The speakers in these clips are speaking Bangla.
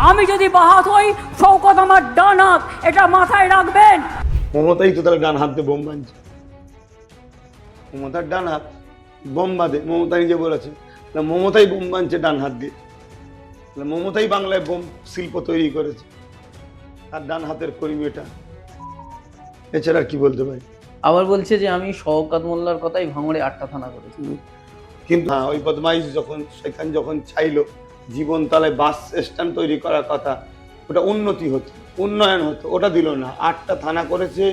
আমি যদি বাহাত হই, শওকত আমার ডান হাত, এটা মাথায় রাখবেন। মমতাই তো তাহলে ডান হাত দিয়ে বোম বাঁধছে। মমতার ডান হাত বোম বাঁধে, মমতা নিজে বলেছে না, মমতাই বোম বাঁধছে ডান হাত দিয়ে। মমতাই বাংলায় বোম শিল্প তৈরি করেছে, আর ডান হাতের কর্মী এটা। এছাড়া আর কি বলতে পারি? আবার বলছে যে আমি শওকত মোল্লার কথাই ভাঙড়ে 8টা থানা করেছি। কিন্তু হ্যাঁ, ওই বদমাইশ যখন চাইলো জীবনতলায় বাস স্ট্যান্ড তৈরি করার কথা, ওটা উন্নতি হতো, উন্নয়ন হতো, ওটা দিল না। 8টা থানা করেছে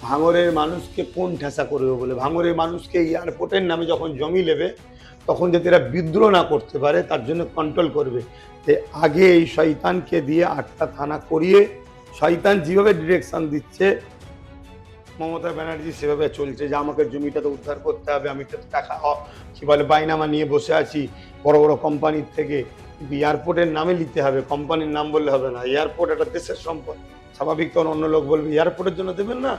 ভাঙড়ের মানুষকে কোন ঠেসা করবে বলে। ভাঙড়ের মানুষকে এয়ারপোর্টের নামে যখন জমি নেবে, তখন যাতে এরা বিদ্রোহ না করতে পারে তার জন্য কন্ট্রোল করবে। যে আগে এই শয়তানকে দিয়ে 8টা থানা করিয়ে, শয়তান যেভাবে ডিরেকশন দিচ্ছে মমতা ব্যানার্জি সেভাবে চলছে যে আমাকে জমিটা তো উদ্ধার করতে হবে, আমি তো টাকা কি বলে বাইনামা নিয়ে বসে আছি বড় বড় কোম্পানির থেকে, কিন্তু এয়ারপোর্টের নামে নিতে হবে, কোম্পানির নাম বললে হবে না। এয়ারপোর্ট একটা দেশের সম্পদ, স্বাভাবিক তখন অন্য লোক বলবে এয়ারপোর্টের জন্য দেবেন না।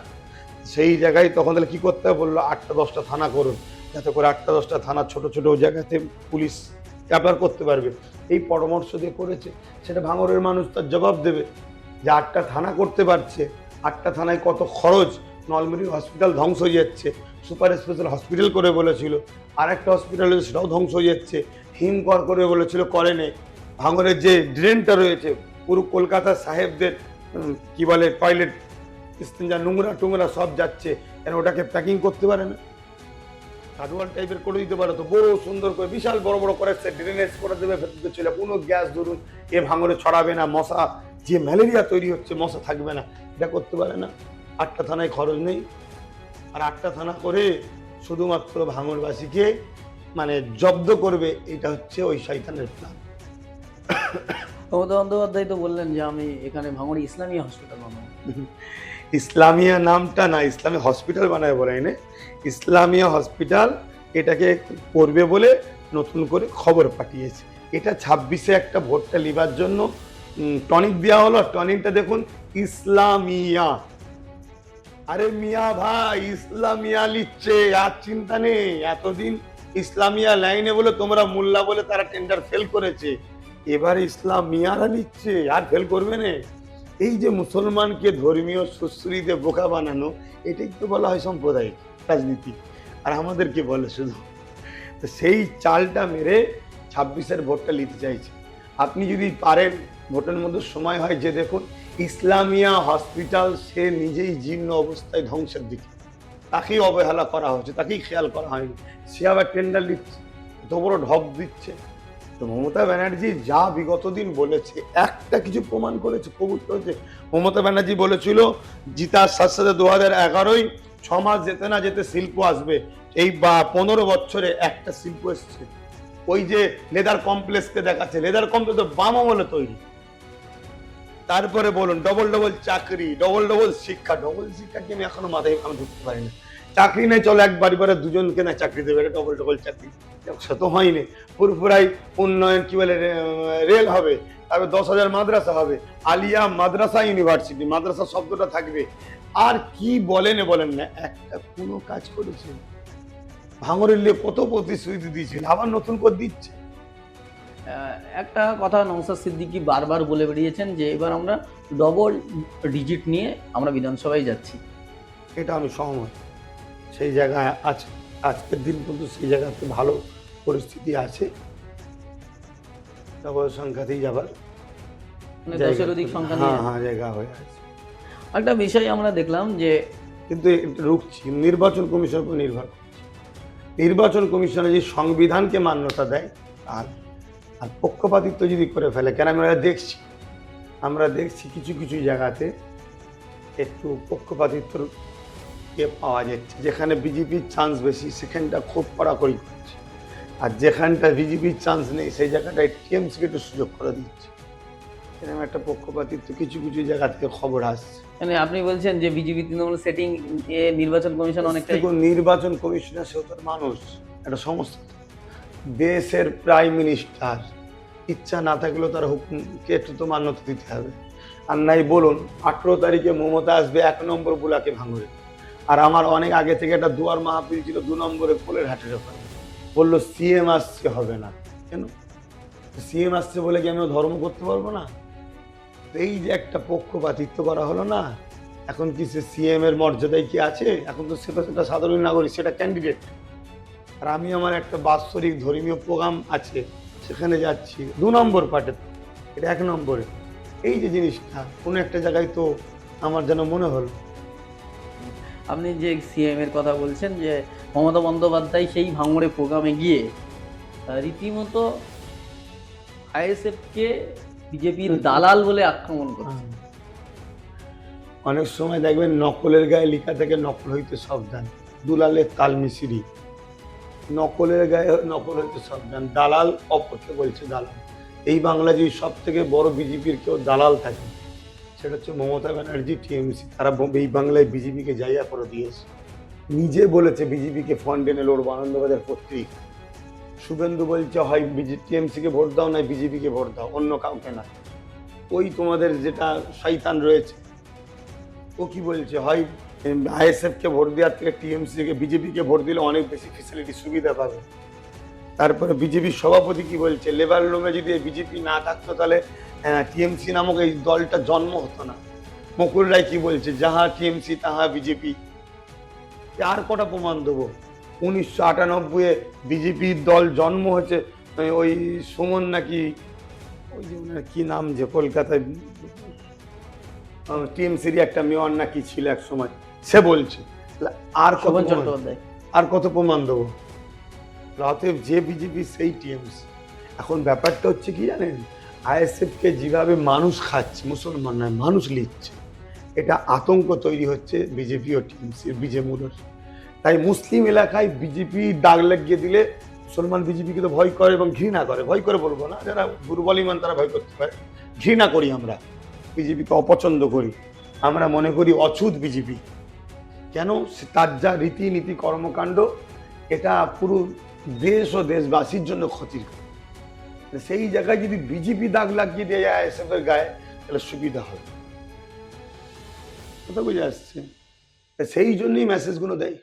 সেই জায়গায় তখন তাহলে কী করতে হবে বললো 8টা 10টা থানা করুন, যাতে করে 8টা 10টা থানা ছোট ছোট জায়গাতে পুলিশ ক্যাপার করতে পারবে। এই পরামর্শ দিয়ে করেছে, সেটা ভাঙড়ের মানুষ তার জবাব দেবে যে 8টা থানা করতে পারছে, 8টা থানায় কত খরচ। নলমুড়ি হসপিটাল ধ্বংস হয়ে যাচ্ছে, সুপার স্পেশাল হসপিটাল করে বলেছিল, আর একটা হসপিটাল সেটাও ধ্বংস হয়ে যাচ্ছে, হিমকর করে বলেছিল করেনি। ভাঙড়ের যে ড্রেনটা রয়েছে পুরো কলকাতা সাহেবদের কি বলে টয়লেট যা নোংরা টুংরা সব যাচ্ছে, কেন ওটাকে প্যাকিং করতে পারে না? কাঠওয়াল টাইপের করে দিতে পারে তো, বড় সুন্দর করে বিশাল বড় বড় করে ড্রেনেজ করে দেবে, ভেতরে ছিল কোনো গ্যাস ধরুন এ ভাঙড়ে ছড়াবে না, মশা যে ম্যালেরিয়া তৈরি হচ্ছে মশা থাকবে না, এটা করতে পারে না। 8টা থানায় খরচ নেই, আর 8টা থানা করে শুধুমাত্র ভাঙড়বাসীকে মানে জব্দ করবে, এটা হচ্ছে ওই শয়তানের প্ল্যান। মমতা বন্দ্যোপাধ্যায় তো বললেন যে আমি এখানে ভাঙড়ে ইসলামিয়া হসপিটাল বানাবো। ইসলামিয়া নামটা না, ইসলামী হসপিটাল বানায় বলে না, ইসলামিয়া হসপিটাল এটাকে করবে বলে নতুন করে খবর পাঠিয়েছে। এটা 26-এ একটা ভোটটা লিবার জন্য টনিক দেওয়া হলো। টনিকটা দেখুন ইসলামিয়া। আরে মিয়া ভাই, ইসলামিয়া লিখছে, আর চিন্তা নেই। এতদিন ইসলামিয়া লাইনে বলে তোমরা মোল্লা বলে তারা টেন্ডার ফেল করেছে, এবার ইসলামিয়ারা লিখছে, আর ফেল করবে না। এই যে মুসলমানকে ধর্মীয় সুশ্রীতে বোকা বানানো, এটাই তো বলা হয় সাম্প্রদায়িক রাজনীতি। আর আমাদেরকে বলে শুধু, তো সেই চালটা মেরে 26-এর ভোটটা নিতে চাইছে। আপনি যদি পারেন ভোটের মধ্যে সময় হয় যে দেখুন ইসলামিয়া হসপিটাল সে নিজেই জীর্ণ অবস্থায় ধ্বংসের দিকে, তাকেই অবহেলা করা হচ্ছে, তাকেই খেয়াল করা হয়নি, সে আবার টেন্ডার দিচ্ছে, এত বড় ঢপ দিচ্ছে। তো মমতা ব্যানার্জি যা বিগত দিন বলেছে একটা কিছু প্রমাণ করেছে, প্রভূত হয়েছে। মমতা ব্যানার্জি বলেছিল জিতার সাথে সাথে 2011-ই 6 মাস যেতে না যেতে শিল্প আসবে, এই 15 বছরে একটা শিল্প এসছে। ওই যে লেদার কমপ্লেক্সকে দেখাচ্ছে, লেদার কমপ্লেক্স তো বাম আমলে তৈরি। তারপরে বলুন ডবল ডবল চাকরি, ডবল ডবল শিক্ষা। ডবল শিক্ষা কি আমি এখনো মাথায় আমি ঢুকতে পারি না। চাকরি নেই, চলো এক বাড়ি দুজনকে না চাকরি দেবে, এটা ডবল ডবল চাকরি। সে তো হয়নি। পুরপুরাই উন্নয়ন কি বলে রেল হবে, তারপরে 10,000 মাদ্রাসা হবে, আলিয়া মাদ্রাসা ইউনিভার্সিটি, মাদ্রাসা শব্দটা থাকবে। আর কি বলেন না, একটা কোনো কাজ করেছে? ভাঙড়ের লিয়ে কত প্রতিশ্রুতি দিয়েছিল, আবার নতুন করে দিচ্ছে। একটা কথা নওশাদ সিদ্দিকী বারবার বলে বেরিয়েছেন যে এবার আমরা ডবল ডিজিট নিয়ে আমরা বিধানসভায় যাচ্ছি। এটা আমি সহমত, সেই জায়গায় আছে। আজকের দিন কিন্তু সেই জায়গাতে ভালো পরিস্থিতি আছে, ডবল সংখ্যাতেই যাবার মানে 10-এর অধিক সংখ্যা নিয়ে জায়গা হয়ে আছে। একটা বিষয় আমরা দেখলাম যে কিন্তু রুখছি নির্বাচন কমিশনের উপর নির্ভর করছে। নির্বাচন কমিশনে যদি সংবিধানকে মান্যতা দেয় আর পক্ষপাতিত্ব যদি করে ফেলে, কেন আমরা দেখছি কিছু কিছু জায়গাতে একটু পক্ষপাতিত্ব পাওয়া যাচ্ছে। যেখানে বিজেপির চান্স বেশি সেখানটা খুব কড়াকড়ি করছে, আর যেখানটা বিজেপির চান্স নেই সেই জায়গাটায় টিএমসিকে একটু সুযোগ করে দিচ্ছে। এরকম একটা পক্ষপাতিত্ব কিছু কিছু জায়গা থেকে খবর আসছে। মানে আপনি বলছেন যে বিজেপি তৃণমূল সেটিং এ নির্বাচন কমিশন অনেকটা নির্বাচন কমিশনের সে মানুষ একটা সমস্যা। দেশের প্রাইম মিনিস্টার ইচ্ছা না থাকলেও তার হুকুমকে একটু তো মান্যতা দিতে হবে। আর নাই বলুন 18 তারিখে মমতা আসবে 1 নম্বর বুলাকে ভাঙড়ে, আর আমার অনেক আগে থেকে একটা দুয়ার মাহফিল ছিল 2 নম্বরে কোলের হাটের ওখানে, বললো সিএম আসছে, হবে না। কেন সিএম আসছে বলে কি আমি ধর্ম করতে পারবো না? এই যে একটা পক্ষপাতিত্ব করা হলো না, এখন কি সে সিএম এর মর্যাদায় কি আছে? এখন তো সেটা সাধারণ নাগরিক, সেটা ক্যান্ডিডেট। আর আমি আমার একটা বাৎসরিক ধর্মীয় প্রোগ্রাম আছে, সেখানে যাচ্ছি 2 নম্বর পার্টে, এটা 1 নম্বরে। এই যে জিনিসটা কোনো একটা জায়গায় তো আমার যেন মনে হলো। আপনি যে সিএম এর কথা বলছেন, যে মমতা বন্দ্যোপাধ্যায় সেই ভাঙড়ে প্রোগ্রামে গিয়ে রীতিমতো আইএসএফকে বিজেপির দালাল বলে আক্রমণ করছে। অনেক সময় দেখবেন নকলের গায়ে লেখা থেকে নকল হইতে সাবধান, দুলালের তাল মিশিরি। নকলের গায়ে নকল হইতে সাবধান, দালাল অপরকে বলছে দালাল। এই বাংলা যদি সব থেকে বড় বিজেপির কেউ দালাল থাকে, সেটা হচ্ছে মমতা ব্যানার্জি, টিএমসি। তারা এই বাংলায় বিজেপিকে জায়গা করে দিয়েছে। নিজে বলেছে বিজেপিকে ফান্ড এনে লড়বো, আনন্দবাজার পত্রিকা। শুভেন্দু বলছে হয় টিএমসিকে ভোট দাও, নয় বিজেপিকে ভোট দাও, অন্য কাউকে না। ওই তোমাদের যেটা শয়তান রয়েছে, ও কি বলছে, হয় আইএসএফকে ভোট দেওয়ার থেকে টিএমসিকে বিজেপিকে ভোট দিলে অনেক বেশি ফেসিলিটি সুবিধা পাবে। তারপরে বিজেপির সভাপতি কি বলছে, লেবার রুমে যদি বিজেপি না থাকতো তাহলে টিএমসি নামক এই দলটা জন্ম হতো না। মুকুল রায় কি বলছে, যাহা টিএমসি তাহা বিজেপি। আর কটা প্রমাণ দেবো? 1998-এ বিজেপির দল জন্ম হয়েছে, ওই সুমন নাকি, ওই যে কি নাম, যে কলকাতায় টিএমসির একটা মেয়র নাকি ছিল এক সময়, সে বলছে। আর কত শোভন প্রমাণ? চট্টোপাধ্যায়। আর কত প্রমাণ দেবো? অতএব যে বিজেপি সেই টিএমসি। এখন ব্যাপারটা হচ্ছে কি জানেন, আইএসএফকে যেভাবে মানুষ খাচ্ছে, মুসলমান নয় মানুষ লিখছে, এটা আতঙ্ক তৈরি হচ্ছে বিজেপি ও টিএমসির বীজে মূলের। তাই মুসলিম এলাকায় বিজেপি দাগ লাগিয়ে দিলে মুসলমান বিজেপিকে তো ভয় করে এবং ঘৃণা করে। ভয় করে বলবো না, যারা দুর্বল ইমান তারা ভয় করতে পারে। ঘৃণা করি আমরা, বিজেপিকে অপছন্দ করি। আমরা মনে করি অছুত বিজেপি। কেন? তার যা রীতিনীতি কর্মকাণ্ড, এটা পুরো দেশ ও দেশবাসীর জন্য ক্ষতির। সেই জায়গায় যদি বিজেপি দাগ লাগিয়ে দেয় আইএসএফ এর গায়ে, তাহলে সুবিধা হবে। কথা বুঝে আসছে? সেই জন্যই মেসেজগুলো দেয়।